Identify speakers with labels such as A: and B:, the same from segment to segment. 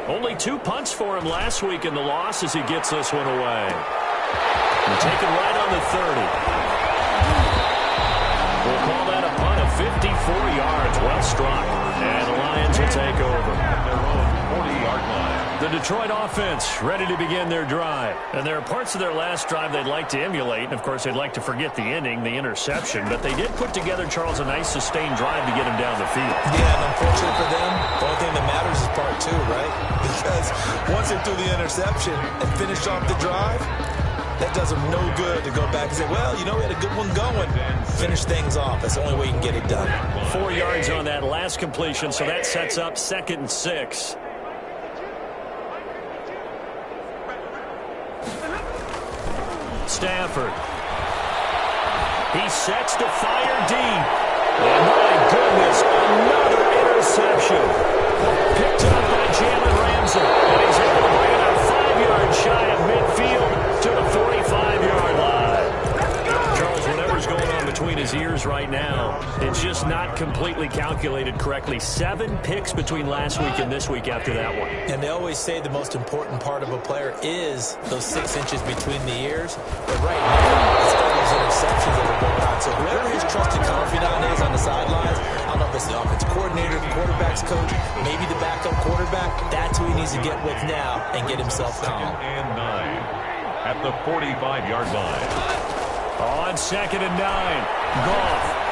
A: Only 2 punts for him last week in the loss as he gets this one away. And taken right on the 30. We'll call that a punt of 54 yards. Well struck. And the Lions will take over.
B: At their own 40-yard line.
A: The Detroit offense ready to begin their drive. And there are parts of their last drive they'd like to emulate. And, of course, they'd like to forget the ending, the interception. But they did put together, Charles, a nice sustained drive to get him down the field.
C: Yeah, and unfortunately for them, the only thing that matters is part 2, right? Because once they threw the interception and finished off the drive, that does them no good to go back and say, well, you know, we had a good one going. Finish things off. That's the only way you can get it done.
A: 4 yards on that last completion, so that sets up 2nd and 6. Stafford. He sets to fire deep. And my goodness, another interception. Picked up by Jalen Ramsey. And he's able to bring it out 5 yards shy of midfield to the 45-yard line. Charles, whatever's going on between his ears right now, it's just not completely calculated correctly. 7 picks between last week and this week after that one.
C: And they always say the most important part of a player is those 6 inches between the ears. But right now, it's all those interceptions that are going on. So whoever his trusted confidant is on the sidelines, I don't know if it's the offensive coordinator, the quarterback's coach, maybe the backup quarterback, that's who he needs to get with now and get himself calm.
B: 2nd and 9 at the 45-yard line.
A: On 2nd and 9, Goff.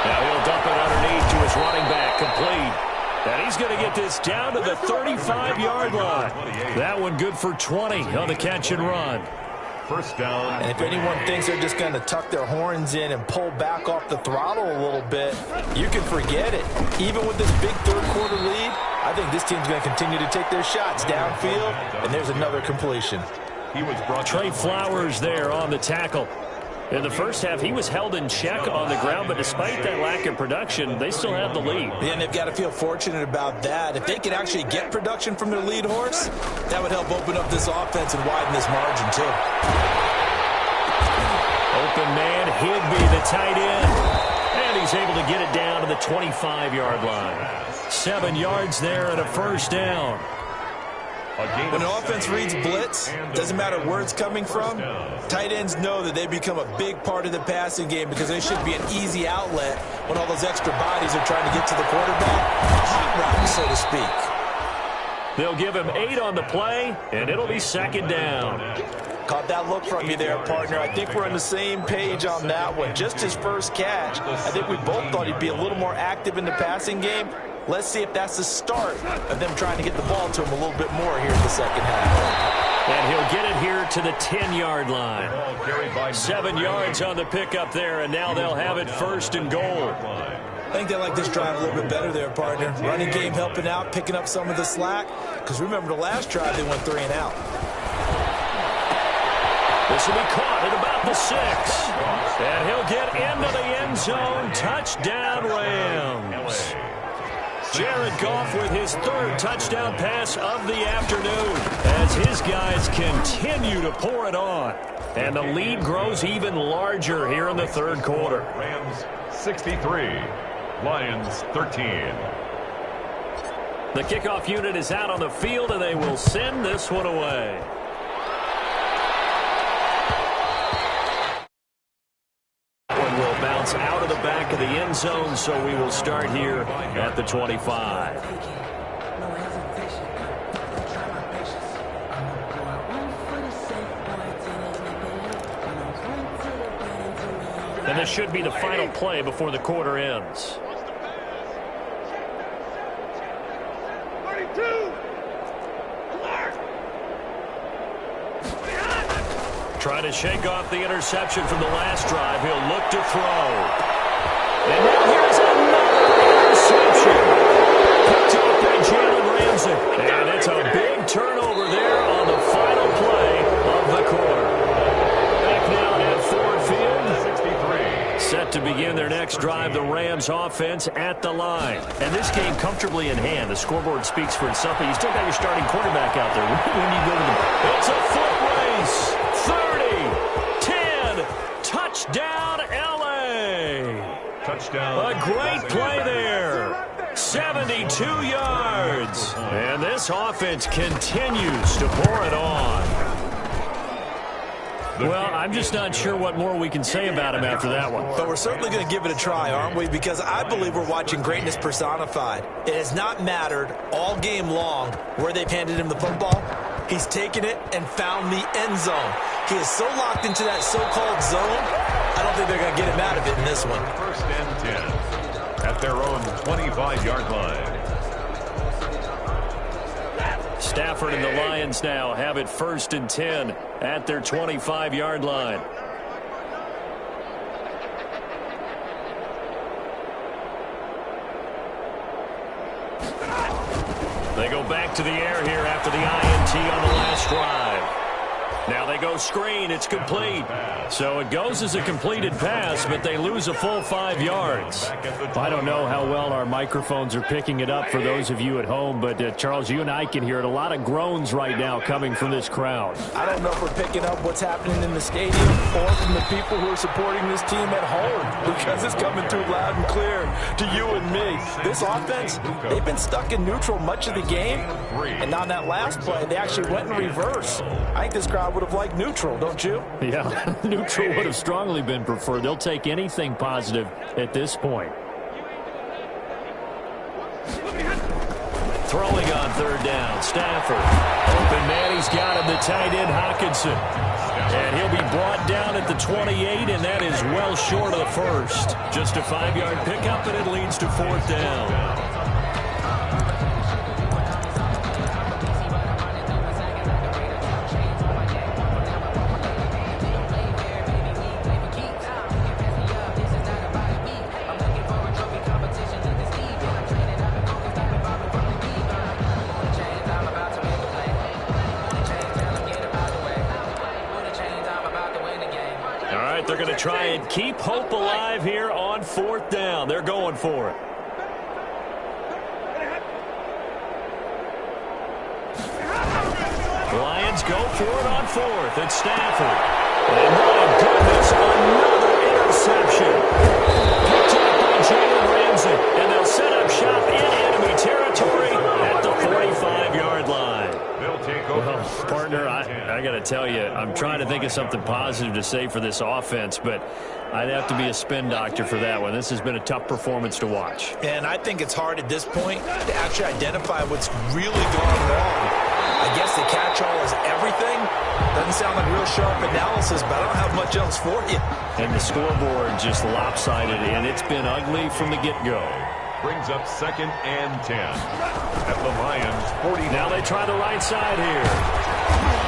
A: Now he'll dump it underneath to his running back, complete. And he's going to get this down to the 35-yard line. That one good for 20 on the catch and run.
B: First down.
C: And if anyone thinks they're just going to tuck their horns in and pull back off the throttle a little bit, you can forget it. Even with this big third-quarter lead, I think this team's going to continue to take their shots downfield, and there's another completion.
B: He was brought
A: Trey Flowers there on the tackle. In the first half, he was held in check on the ground, but despite that lack of production, they still have the lead.
C: Yeah, and they've got to feel fortunate about that. If they can actually get production from their lead horse, that would help open up this offense and widen this margin, too.
A: Open man, Higbee, the tight end. And he's able to get it down to the 25-yard line. 7 yards there and a first down.
C: When an offense reads blitz, doesn't matter where it's coming from, tight ends know that they become a big part of the passing game because they should be an easy outlet when all those extra bodies are trying to get to the quarterback. Hot route, so to speak.
A: They'll give him 8 on the play, and it'll be 2nd down.
C: Caught that look from you there, partner. I think we're on the same page on that one. Just his first catch. I think we both thought he'd be a little more active in the passing game. Let's see if that's the start of them trying to get the ball to him a little bit more here in the second half.
A: And he'll get it here to the 10-yard line. 7 yards on the pickup there, and now they'll have it 1st and goal.
C: I think they like this drive a little bit better there, partner. Running game helping out, picking up some of the slack. Because remember the last drive, they went 3 and out.
A: This will be caught at about the 6. And he'll get into the end zone. Touchdown, Rams. Jared Goff with his 3rd touchdown pass of the afternoon as his guys continue to pour it on. And the lead grows even larger here in the 3rd quarter.
B: Rams 63, Lions 13.
A: The kickoff unit is out on the field, and they will send this one away. Will bounce out of the back of the end zone, so we will start here at the 25. And this should be the final play before the quarter ends.
D: 32.
A: Trying to shake off the interception from the last drive. He'll look to throw. And now here's another interception. Picked up by Jalen Ramsey. And it's a big turnover there on the final play of the quarter. Back now at Ford Field. 63. Set to begin their next drive, the Rams offense at the line. And this game comfortably in hand. The scoreboard speaks for itself, but you still got your starting quarterback out there. When you go to the... It's a foot race. 30, 10, touchdown, L.A.
B: Touchdown.
A: A great play there. 72 yards. And this offense continues to pour it on. Well, I'm just not sure what more we can say about him after that one.
C: But we're certainly going to give it a try, aren't we? Because I believe we're watching greatness personified. It has not mattered all game long where they've handed him the football. He's taken it and found the end zone. He is so locked into that so-called zone, I don't think they're going to get him out of it in this one.
B: First and 10 at their own 25-yard line.
A: Stafford and the Lions now have it first and 10 at their 25-yard line. They go back to the air here after the INT on the last drive. Now they go screen. It's complete. So it goes as a completed pass, but they lose a full 5 yards. I don't know how well our microphones are picking it up for those of you at home, but Charles, you and I can hear it. A lot of groans right now coming from this crowd.
D: I don't know if we're picking up what's happening in the stadium or from the people who are supporting this team at home, because it's coming through loud and clear to you and me. This offense, they've been stuck in neutral much of the game, and on that last play, they actually went in reverse. I think this crowd would have liked neutral, don't you?
A: Yeah, neutral would have strongly been preferred. They'll take anything positive at this point. Throwing on third down, Stafford. Open man, he's got him, the tight end, Hockenson. And he'll be brought down at the 28, and that is well short of the first. Just a 5-yard pickup, and it leads to fourth down. They're going to try and keep hope alive here on fourth down. They're going for it. The Lions go for it on fourth. It's Stafford. And my goodness, another interception. Picked up by Jalen Ramsey. And they'll set up shop in enemy territory at the 45-yard line. Well, partner, I got to tell you, I'm trying to think of something positive to say for this offense, but I'd have to be a spin doctor for that one. This has been a tough performance to watch.
C: And I think it's hard at this point to actually identify what's really gone wrong. I guess the catch-all is everything. Doesn't sound like real sharp analysis, but I don't have much else for you.
A: And the scoreboard just lopsided, and it's been ugly from the get-go.
B: Brings up second and 10 at the Lions 40.
A: Now they try the right side here.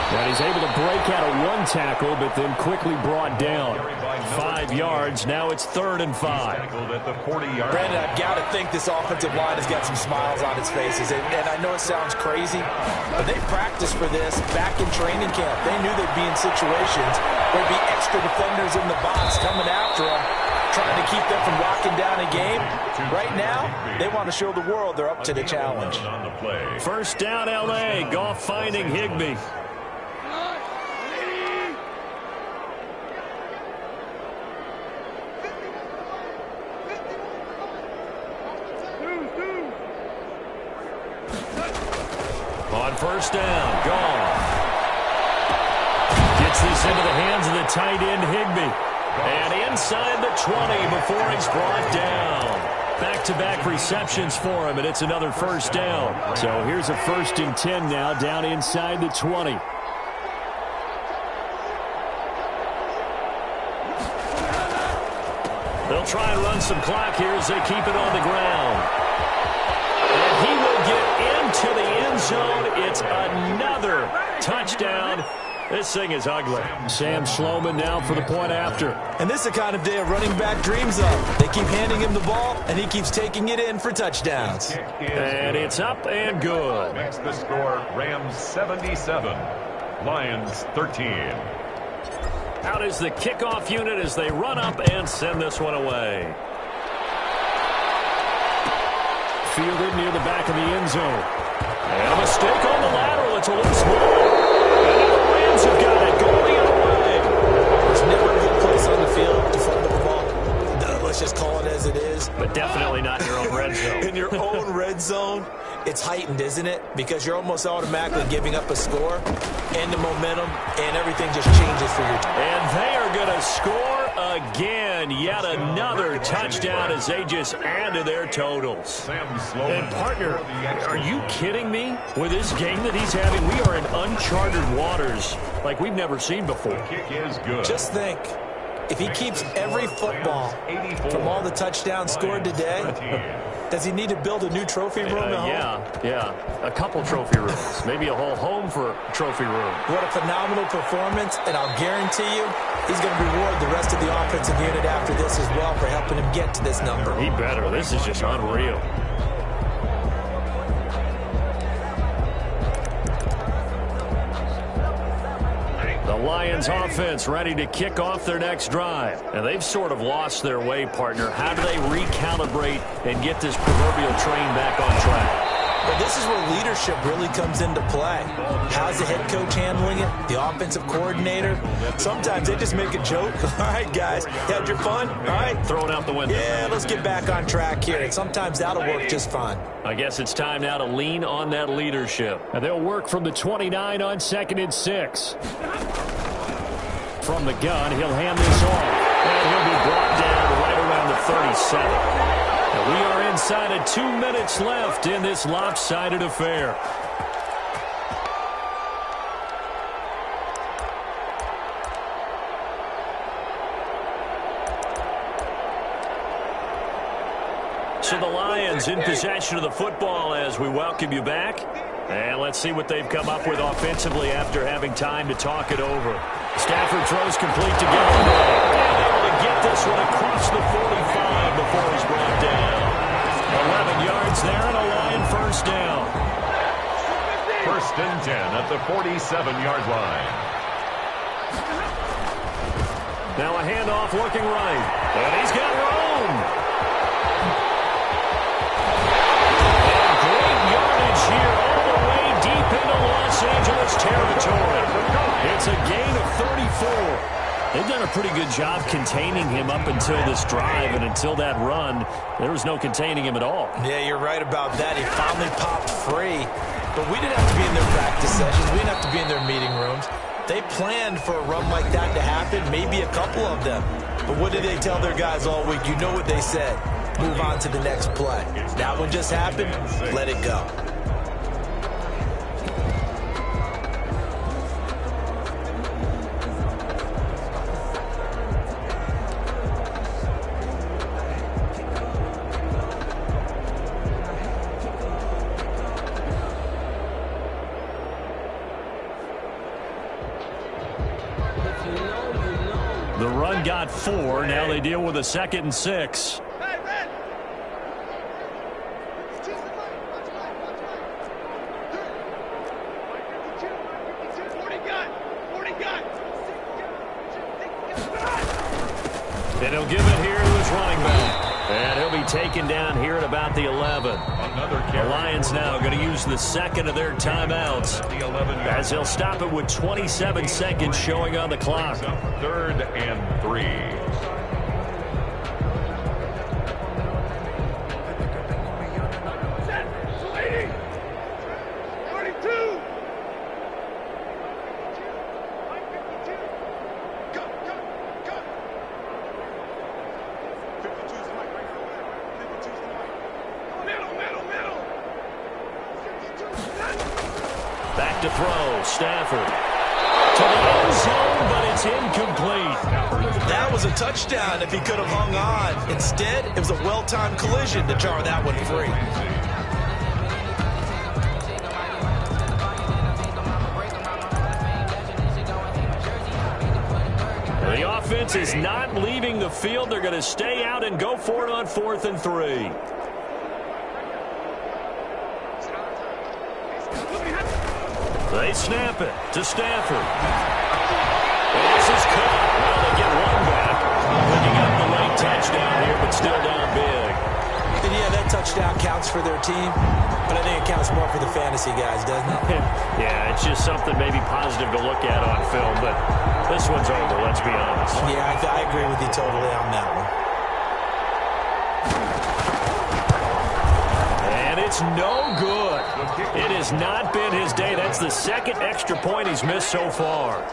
A: And he's able to break out of one tackle, but then quickly brought down. 5 yards. Now it's 3rd and 5.
B: At the 40-yard.
C: Brandon, I've got to think this offensive line has got some smiles on its faces. And I know it sounds crazy, but they practiced for this back in training camp. They knew they'd be in situations where there'd be extra defenders in the box coming after them, trying to keep them from locking down a game. Right now, they want to show the world they're up to the challenge.
A: First down, L.A. Goff finding Higbee. On first down, Goff gets this into the hands of the tight end, Higbee. And inside the 20 before he's brought down. Back-to-back receptions for him, and it's another first down. So here's a 1st and 10 now, down inside the 20. They'll try and run some clock here as they keep it on the ground. And he will get into the end zone. It's another touchdown. This thing is ugly. Sam Schloman now for the point after.
C: And this is the kind of day a running back dreams of. They keep handing him the ball, and he keeps taking it in for touchdowns.
A: And it's up and good.
B: Makes the score Rams 77, Lions 13.
A: Out is the kickoff unit as they run up and send this one away. Fielded near the back of the end zone. And a mistake on the lateral. It's a loose ball. Have got it going the other way.
C: There's never a good place on the field to fumble the ball. Let's just call it as
D: as it is.
A: But definitely not in your own red zone.
D: In your own red zone, it's heightened, isn't it? Because you're almost automatically giving up a score and the momentum, and everything just changes for your team.
A: And they are going to score again. Yet another touchdown as they just add to their totals. And, partner, are you kidding me? With this game that he's having, we are in uncharted waters like we've never seen before.
B: The kick is good.
D: Just think, if he keeps every football from all the touchdowns scored today, does he need to build a new trophy room at home?
A: Yeah. A couple trophy rooms. Maybe a whole home for a trophy room.
D: What a phenomenal performance, and I'll guarantee you he's going to reward the rest of the offensive unit after this as well for helping him get to this number.
A: He better. This is just unreal. The Lions offense ready to kick off their next drive. And they've sort of lost their way, partner. How do they recalibrate and get this proverbial train back on track?
D: Well, this is where leadership really comes into play. How's the head coach handling it? The offensive coordinator? Sometimes they just make a joke. All right, guys, had your fun? All right.
A: Throw it out the window.
D: Yeah, let's get back on track here. And sometimes that'll work just fine.
A: I guess it's time now to lean on that leadership. And they'll work from the 29 on 2nd and 6. From the gun, he'll hand this off. And he'll be brought down right around the 37. And we are inside of 2 minutes left in this lopsided affair. So the Lions in possession of the football as we welcome you back. And let's see what they've come up with offensively after having time to talk it over. Stafford throws complete to Galloway. And able to get this one across the 45 before he's brought down. 11 yards there and a Lion first down.
B: 1st and 10 at the 47-yard line.
A: Now a handoff looking right. And he's got room. And great yardage here all the way deep into Los Angeles territory. It's a gain of 34. They've done a pretty good job containing him up until this drive, and until that run, there was no containing him at all.
D: Yeah, you're right about that. He finally popped free. But we didn't have to be in their practice sessions. We didn't have to be in their meeting rooms. They planned for a run like that to happen, maybe a couple of them. But what did they tell their guys all week? You know what they said. Move on to the next play. That one just happened. Let it go.
A: The run got 4. Now they deal with a 2nd and 6. And he'll give it here to his running back. And he'll be taken down here at about the 11. The Lions now going to use the 2nd of their timeouts as they'll stop it with 27 seconds showing on the clock.
B: 3rd and 3.
A: Back to throw, Stafford. To the end zone, but it's incomplete.
D: That was a touchdown if he could have hung on. Instead, it was a well-timed collision to jar that one free.
A: The offense is not leaving the field. They're going to stay out and go for it on 4th and 3. They snap it to Stafford. This is caught. Well, they get one back. Picking up the late touchdown here, but still down big.
D: And yeah, that touchdown counts for their team, but I think it counts more for the fantasy guys, doesn't it?
A: Yeah, it's just something maybe positive to look at on film, but this one's over, let's be honest.
D: Yeah, I agree with you totally on that one.
A: is no good. It has not been his day. That's the second extra point he's missed so far.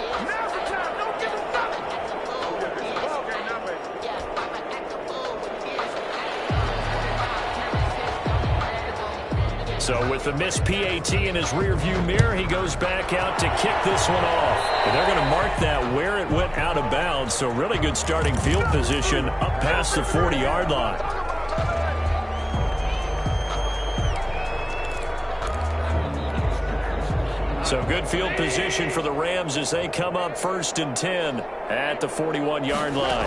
A: So with the missed PAT in his rearview mirror, he goes back out to kick this one off. And they're going to mark that where it went out of bounds. So really good starting field position up past the 40-yard line. So good field position for the Rams as they come up 1st and 10 at the 41-yard line.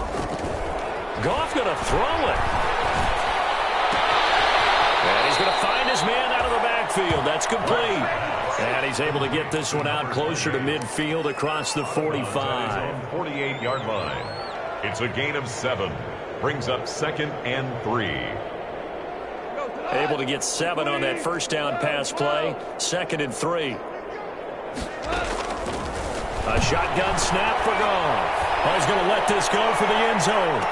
A: Goff going to throw it. And he's going to find his man out of the backfield. That's complete. And he's able to get this one out closer to midfield across the 45.
B: 48-yard line. It's a gain of 7. Brings up 2nd and 3.
A: Able to get 7 on that first down pass play. 2nd and 3. A shotgun snap for Goff. Oh, he's going to let this go for the end zone.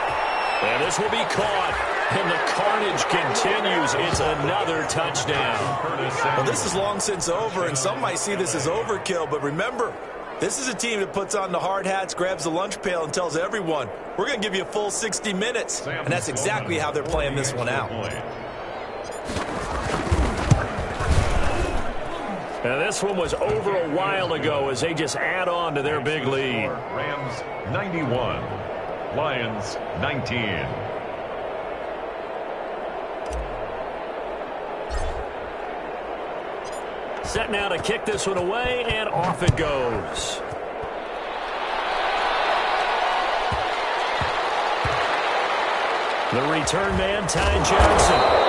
A: And this will be caught. And the carnage continues. It's another touchdown.
D: Well, this is long since over, and some might see this as overkill. But remember, this is a team that puts on the hard hats, grabs the lunch pail, and tells everyone, we're going to give you a full 60 minutes. And that's exactly how they're playing this one out.
A: Now, this one was over a while ago as they just add on to their big lead.
B: Rams 91. Lions 19.
A: Set now to kick this one away, and off it goes. The return man, Ty Johnson.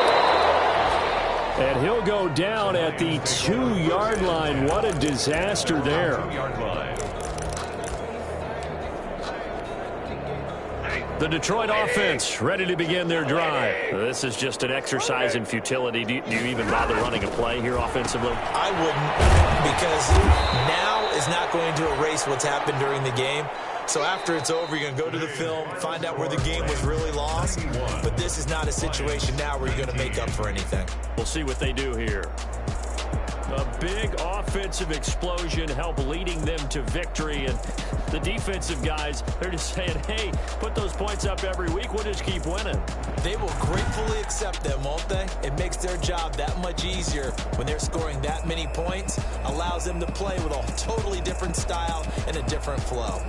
A: And he'll go down at the 2-yard line. What a disaster there.
B: 2-yard line.
A: The Detroit offense ready to begin their drive. This is just an exercise in futility. Do you even bother running a play here offensively?
D: I wouldn't, because now is not going to erase what's happened during the game. So after it's over, you're going to go to the film, find out where the game was really lost. But this is not a situation now where you're going to make up for anything.
A: We'll see what they do here. A big offensive explosion helped leading them to victory. And the defensive guys, they're just saying, hey, put those points up every week. We'll just keep winning.
D: They will gratefully accept them, won't they? It makes their job that much easier when they're scoring that many points. Allows them to play with a totally different style and a different flow.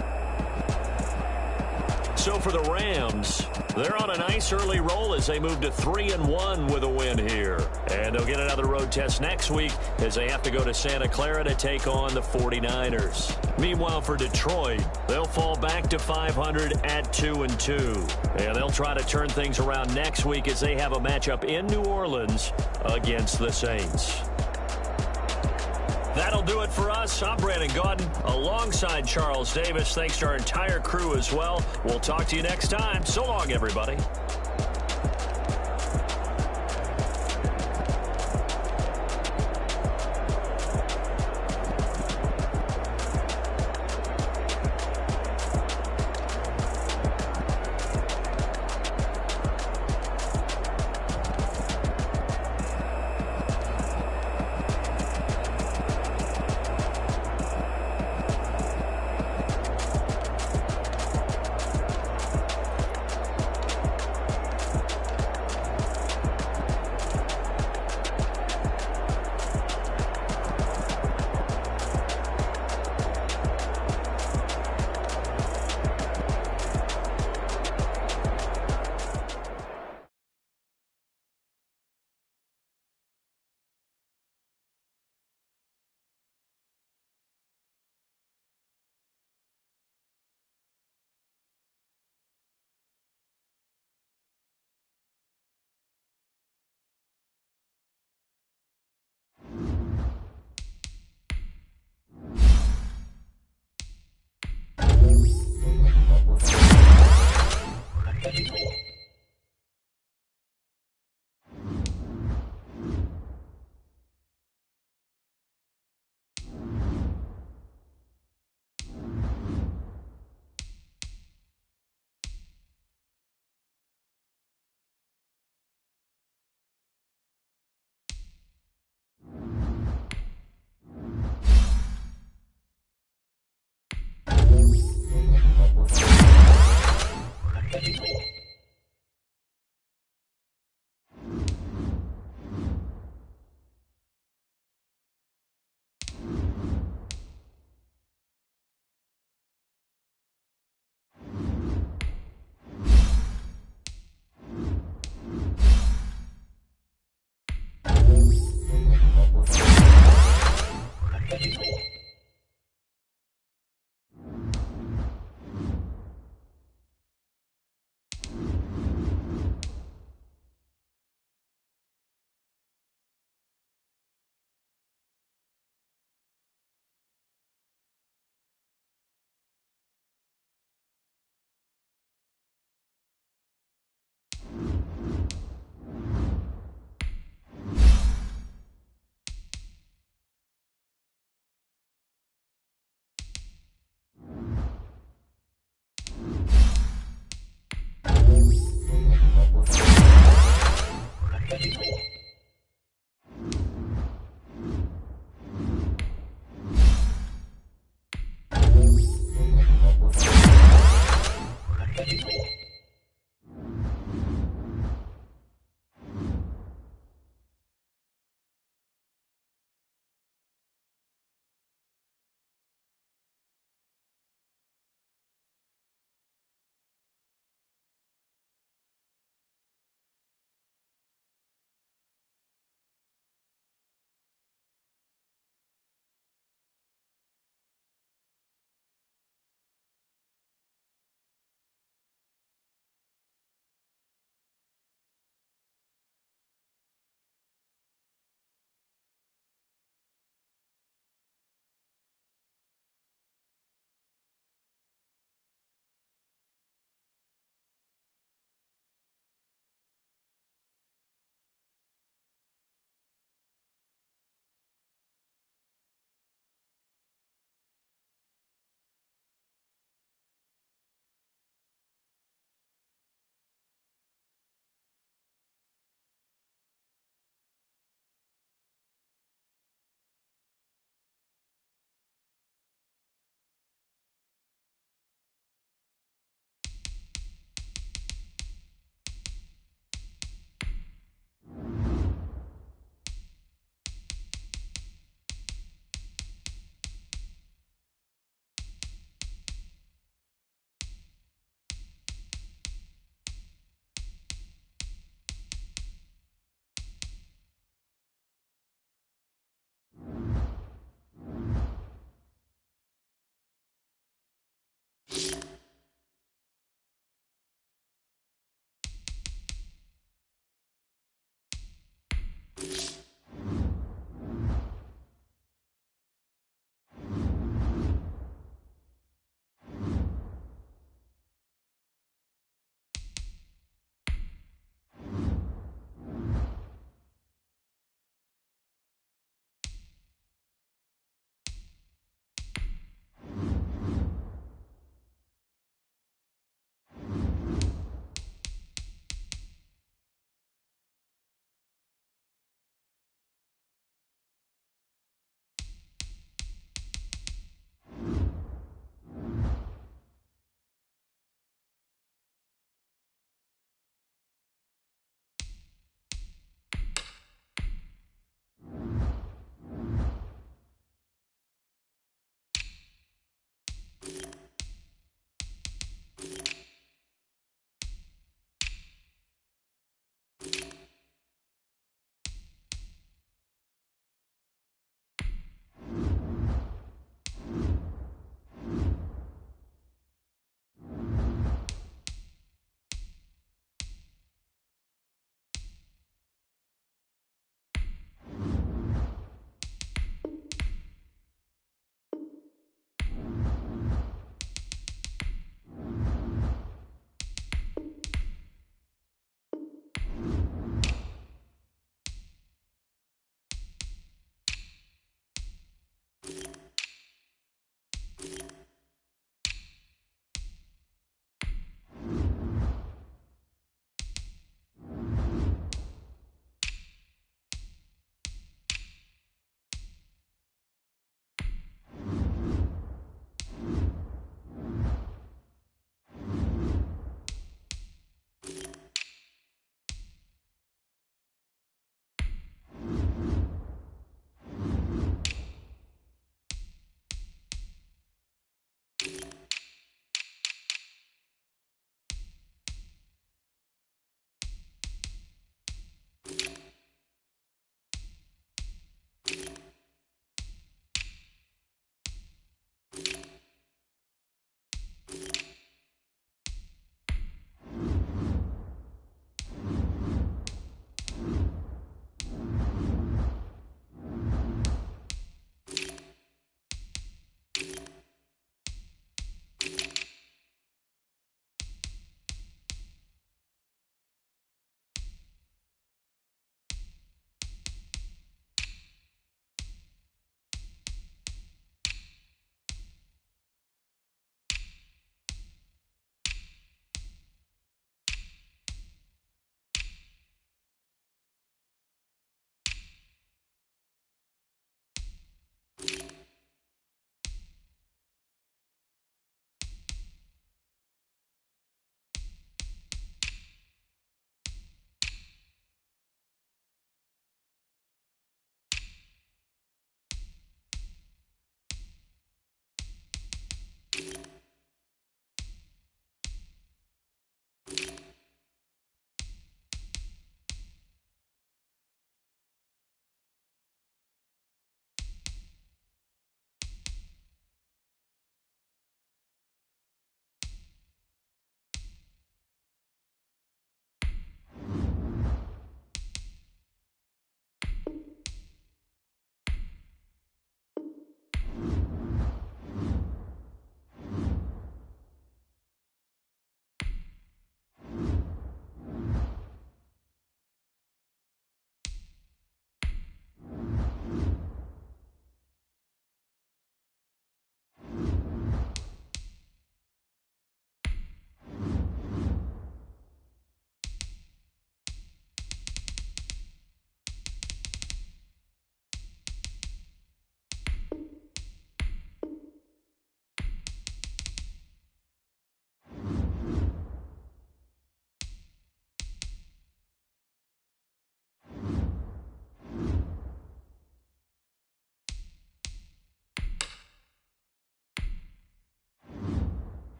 A: So for the Rams, they're on a nice early roll as they move to 3-1 with a win here. And they'll get another road test next week as they have to go to Santa Clara to take on the 49ers. Meanwhile, for Detroit, they'll fall back to 500 at 2-2. And they'll try to turn things around next week as they have a matchup in New Orleans against the Saints. That'll do it for us. I'm Brandon Gaudin alongside Charles Davis. Thanks to our entire crew as well. We'll talk to you next time. So long, everybody.